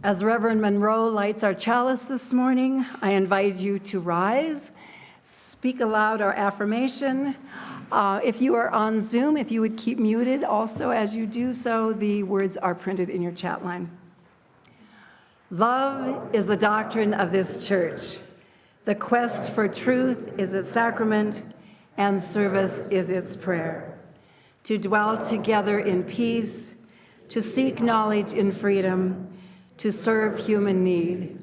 As Reverend Munro lights our chalice this morning, I invite you to rise, speak aloud our affirmation. If you are on Zoom, if you would keep muted also as you do so, the words are printed in your chat line. Love is the doctrine of this church. The quest for truth is its sacrament, and service is its prayer. To dwell together in peace, to seek knowledge in freedom, to serve human need.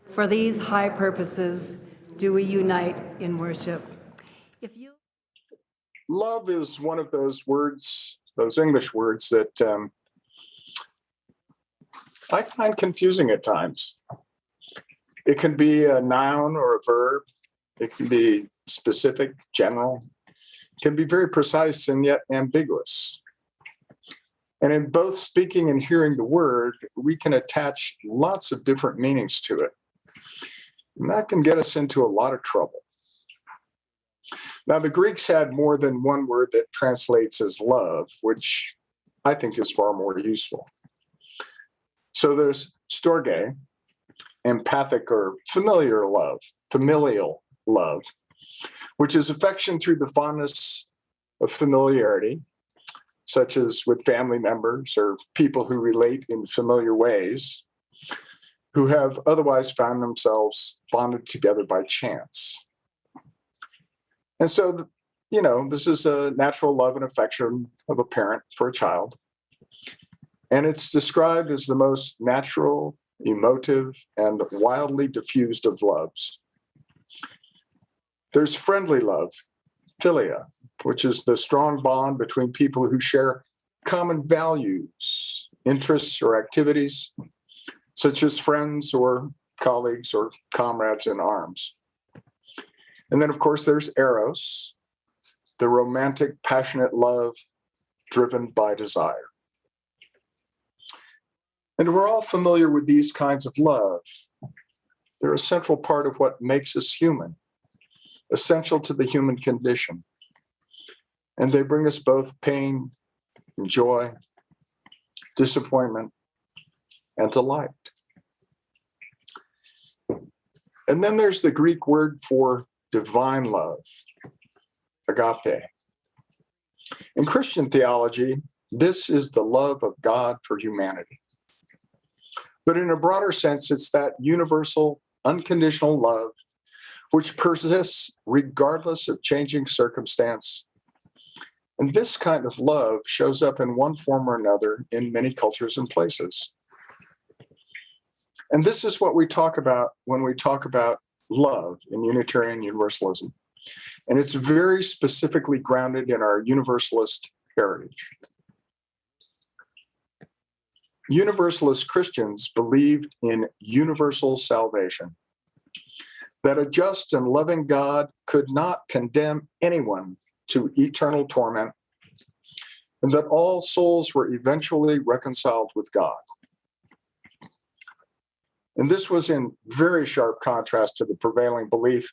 For these high purposes do we unite in worship. Love is one of those words, those English words that I find confusing at times. It can be a noun or a verb. It can be specific, general. It can be very precise and yet ambiguous. And in both speaking and hearing the word, we can attach lots of different meanings to it. And that can get us into a lot of trouble. Now, the Greeks had more than one word that translates as love, which I think is far more useful. So there's storge, empathic or familial love, which is affection through the fondness of familiarity, such as with family members or people who relate in familiar ways, who have otherwise found themselves bonded together by chance. And so, this is a natural love and affection of a parent for a child. And it's described as the most natural, emotive, and wildly diffused of loves. There's friendly love, philia, which is the strong bond between people who share common values, interests, or activities, such as friends or colleagues or comrades in arms. And then, of course, there's eros, the romantic, passionate love driven by desire. And we're all familiar with these kinds of love. They're a central part of what makes us human, essential to the human condition. And they bring us both pain and joy, disappointment, and delight. And then there's the Greek word for divine love, agape. In Christian theology, this is the love of God for humanity. But in a broader sense, it's that universal, unconditional love which persists regardless of changing circumstance. And this kind of love shows up in one form or another in many cultures and places. And this is what we talk about when we talk about love in Unitarian Universalism. And it's very specifically grounded in our Universalist heritage. Universalist Christians believed in universal salvation, that a just and loving God could not condemn anyone to eternal torment, and that all souls were eventually reconciled with God. And this was in very sharp contrast to the prevailing belief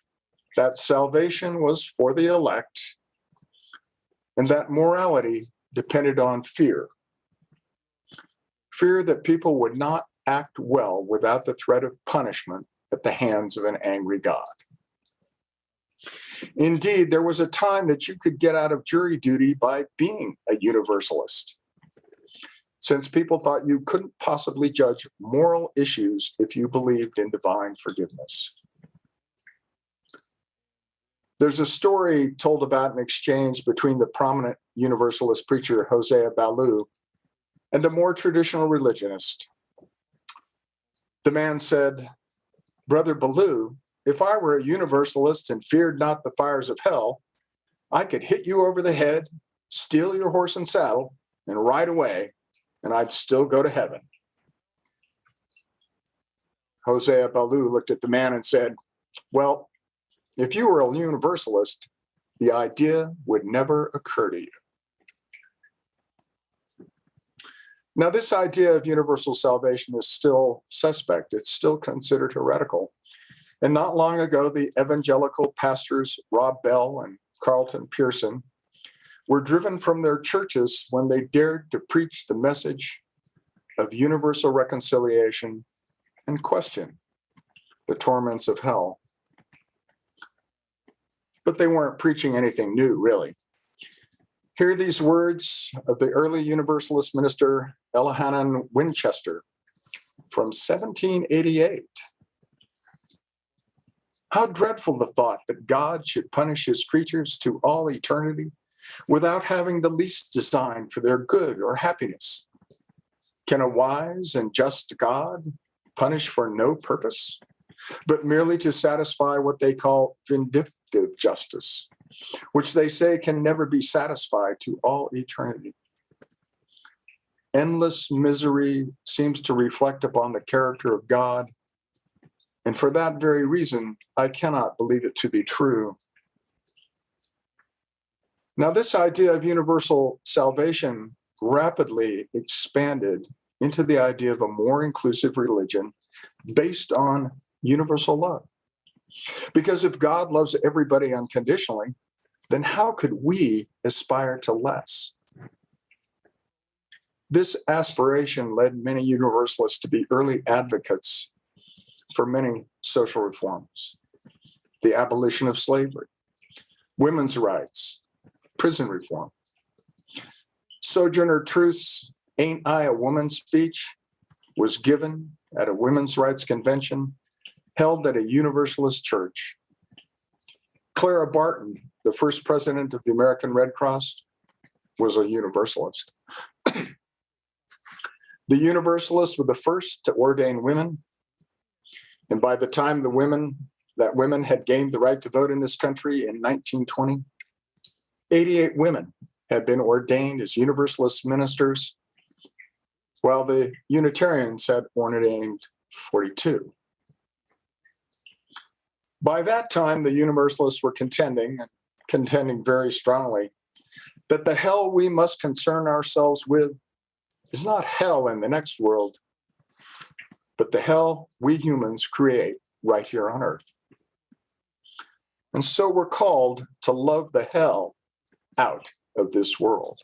that salvation was for the elect and that morality depended on fear. Fear that people would not act well without the threat of punishment at the hands of an angry God. Indeed, there was a time that you could get out of jury duty by being a Universalist, since people thought you couldn't possibly judge moral issues if you believed in divine forgiveness. There's a story told about an exchange between the prominent Universalist preacher Hosea Ballou and a more traditional religionist. The man said, "Brother Ballou, if I were a Universalist and feared not the fires of hell, I could hit you over the head, steal your horse and saddle, and ride away, and I'd still go to heaven." Hosea Ballou looked at the man and said, "Well, if you were a Universalist, the idea would never occur to you." Now, this idea of universal salvation is still suspect. It's still considered heretical. And not long ago, the evangelical pastors Rob Bell and Carlton Pearson were driven from their churches when they dared to preach the message of universal reconciliation and question the torments of hell. But they weren't preaching anything new, really. Hear these words of the early Universalist minister Elihanan Winchester from 1788. How dreadful the thought that God should punish his creatures to all eternity without having the least design for their good or happiness. Can a wise and just God punish for no purpose, but merely to satisfy what they call vindictive justice, which they say can never be satisfied to all eternity? Endless misery seems to reflect upon the character of God, and for that very reason, I cannot believe it to be true. Now, this idea of universal salvation rapidly expanded into the idea of a more inclusive religion based on universal love. Because if God loves everybody unconditionally, then how could we aspire to less? This aspiration led many Universalists to be early advocates for many social reforms: the abolition of slavery, women's rights, prison reform. Sojourner Truth's "Ain't I a Woman" speech was given at a women's rights convention held at a Universalist church. Clara Barton, the first president of the American Red Cross, was a Universalist. The Universalists were the first to ordain women, and by the time women had gained the right to vote in this country in 1920, 88 women had been ordained as Universalist ministers, while the Unitarians had ordained 42. By that time, the Universalists were contending very strongly, that the hell we must concern ourselves with is not hell in the next world, but the hell we humans create right here on earth. And so we're called to love the hell out of this world.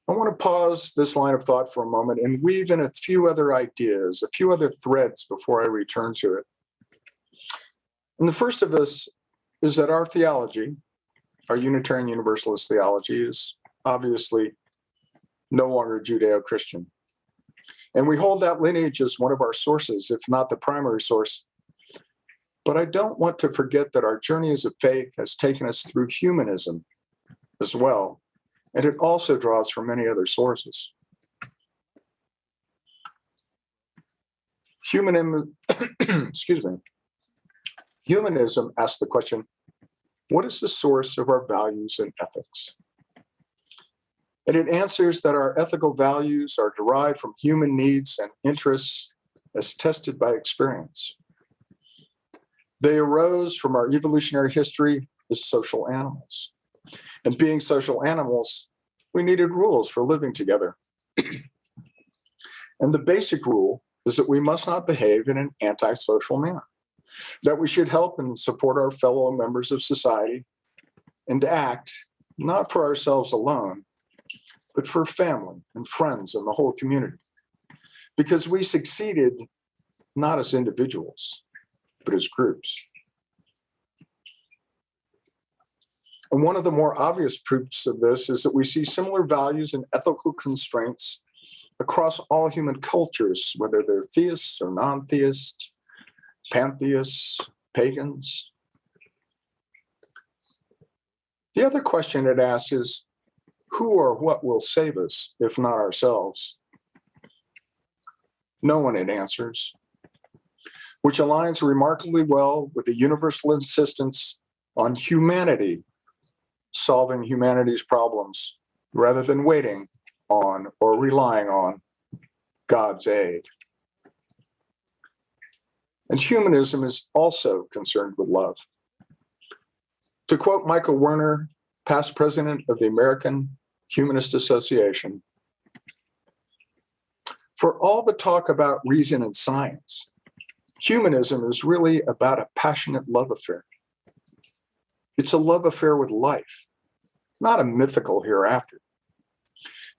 I want to pause this line of thought for a moment and weave in a few other ideas, a few other threads before I return to it. And the first of this is that our theology, our Unitarian Universalist theology, is obviously no longer Judeo-Christian. And we hold that lineage as one of our sources, if not the primary source. But I don't want to forget that our journey as a faith has taken us through humanism as well, and it also draws from many other sources. Humanism asks the question, what is the source of our values and ethics? And it answers that our ethical values are derived from human needs and interests as tested by experience. They arose from our evolutionary history as social animals. And being social animals, we needed rules for living together. And the basic rule is that we must not behave in an antisocial manner, that we should help and support our fellow members of society and act not for ourselves alone, but for family and friends and the whole community. Because we succeeded not as individuals, but as groups. And one of the more obvious proofs of this is that we see similar values and ethical constraints across all human cultures, whether they're theists or non-theists, pantheists, pagans. The other question it asks is, who or what will save us if not ourselves? No one, it answers, which aligns remarkably well with the universal insistence on humanity solving humanity's problems rather than waiting on or relying on God's aid. And humanism is also concerned with love. To quote Michael Werner, past president of the American Humanist Association, for all the talk about reason and science, humanism is really about a passionate love affair. It's a love affair with life, not a mythical hereafter.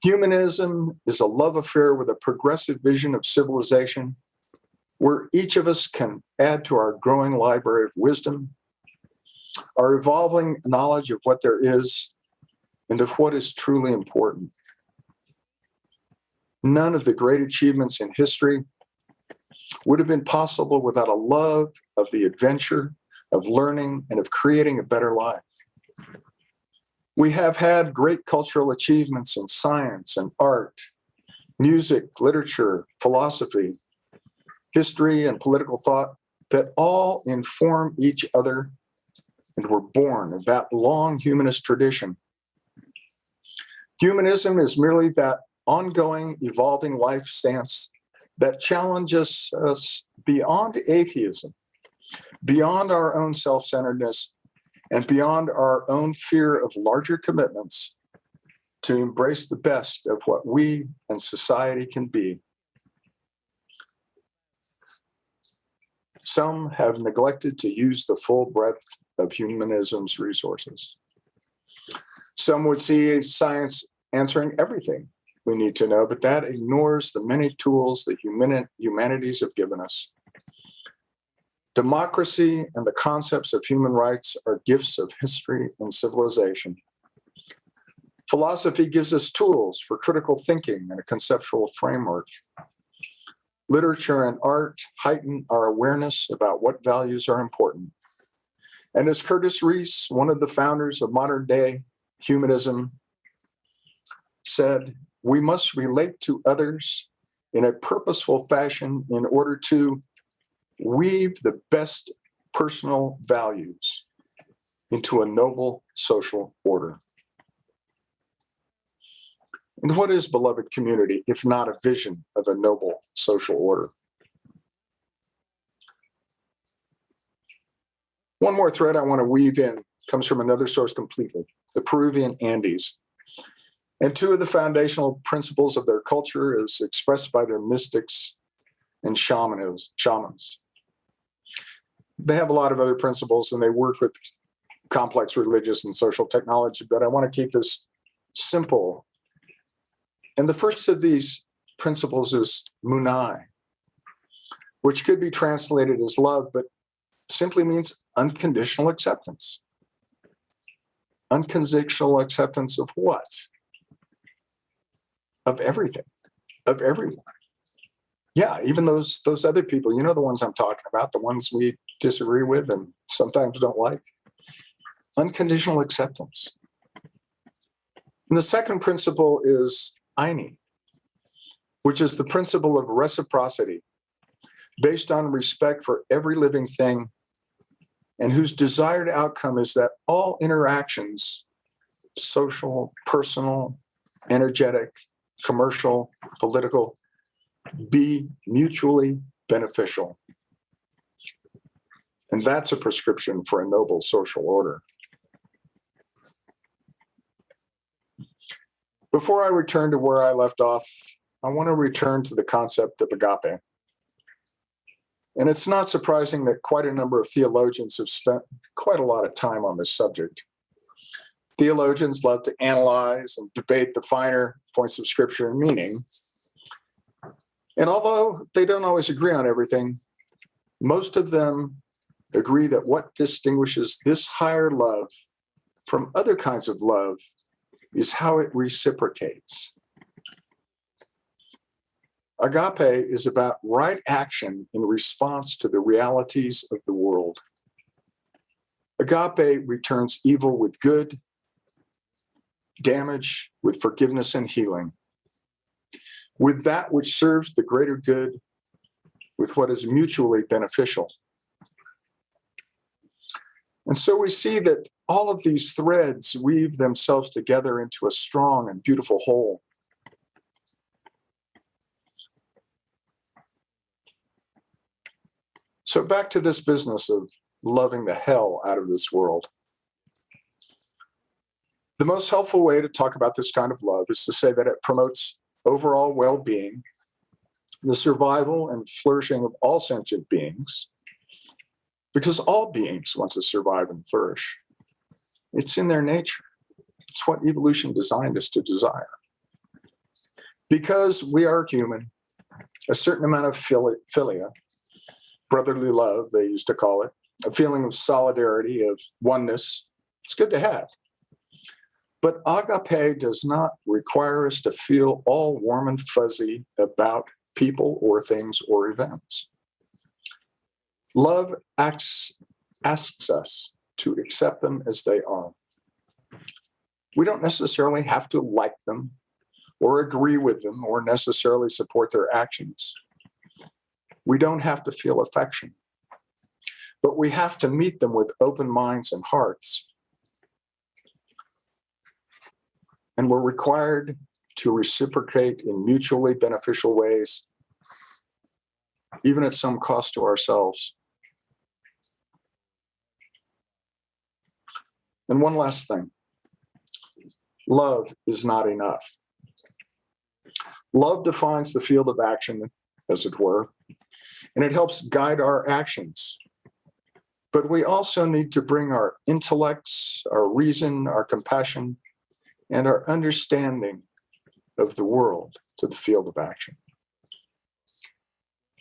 Humanism is a love affair with a progressive vision of civilization where each of us can add to our growing library of wisdom, our evolving knowledge of what there is, and of what is truly important. None of the great achievements in history would have been possible without a love of the adventure, of learning, and of creating a better life. We have had great cultural achievements in science and art, music, literature, philosophy, history, and political thought that all inform each other and were born of that long humanist tradition. Humanism is merely that ongoing, evolving life stance that challenges us beyond atheism, beyond our own self-centeredness, and beyond our own fear of larger commitments to embrace the best of what we and society can be. Some have neglected to use the full breadth of humanism's resources. Some would see science answering everything we need to know, but that ignores the many tools that humanities have given us. Democracy and the concepts of human rights are gifts of history and civilization. Philosophy gives us tools for critical thinking and a conceptual framework. Literature and art heighten our awareness about what values are important. And as Curtis Reese, one of the founders of modern day humanism, said, we must relate to others in a purposeful fashion in order to weave the best personal values into a noble social order. And what is beloved community, if not a vision of a noble social order? One more thread I want to weave in comes from another source completely, the Peruvian Andes. And two of the foundational principles of their culture is expressed by their mystics and shamans. They have a lot of other principles and they work with complex religious and social technology, but I want to keep this simple. And the first of these principles is munai, which could be translated as love, but simply means unconditional acceptance. Unconditional acceptance of what? Of everything, of everyone. Yeah, even those other people, you know, the ones I'm talking about, the ones we disagree with and sometimes don't like. Unconditional acceptance. And the second principle is aini, which is the principle of reciprocity, based on respect for every living thing, and whose desired outcome is that all interactions, social, personal, energetic, commercial, political, be mutually beneficial. And that's a prescription for a noble social order. Before I return to where I left off, I want to return to the concept of agape. And it's not surprising that quite a number of theologians have spent quite a lot of time on this subject. Theologians love to analyze and debate the finer points of scripture and meaning. And although they don't always agree on everything, most of them agree that what distinguishes this higher love from other kinds of love is how it reciprocates. Agape is about right action in response to the realities of the world. Agape returns evil with good, damage with forgiveness and healing, with that which serves the greater good, with what is mutually beneficial. And so we see that all of these threads weave themselves together into a strong and beautiful whole. So back to this business of loving the hell out of this world. The most helpful way to talk about this kind of love is to say that it promotes overall well-being, the survival and flourishing of all sentient beings, because all beings want to survive and flourish. It's in their nature. It's what evolution designed us to desire. Because we are human, a certain amount of philia, brotherly love, they used to call it, a feeling of solidarity, of oneness, it's good to have. But agape does not require us to feel all warm and fuzzy about people or things or events. Love asks us to accept them as they are. We don't necessarily have to like them or agree with them or necessarily support their actions. We don't have to feel affection, but we have to meet them with open minds and hearts. And we're required to reciprocate in mutually beneficial ways, even at some cost to ourselves. And one last thing. Love is not enough. Love defines the field of action, as it were, and it helps guide our actions. But we also need to bring our intellects, our reason, our compassion, and our understanding of the world to the field of action.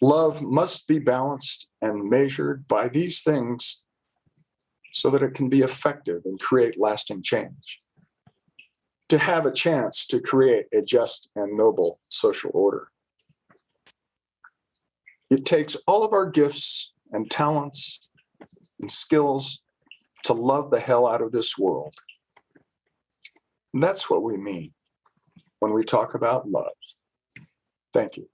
Love must be balanced and measured by these things so that it can be effective and create lasting change, to have a chance to create a just and noble social order. It takes all of our gifts and talents and skills to love the hell out of this world. And that's what we mean when we talk about love. Thank you.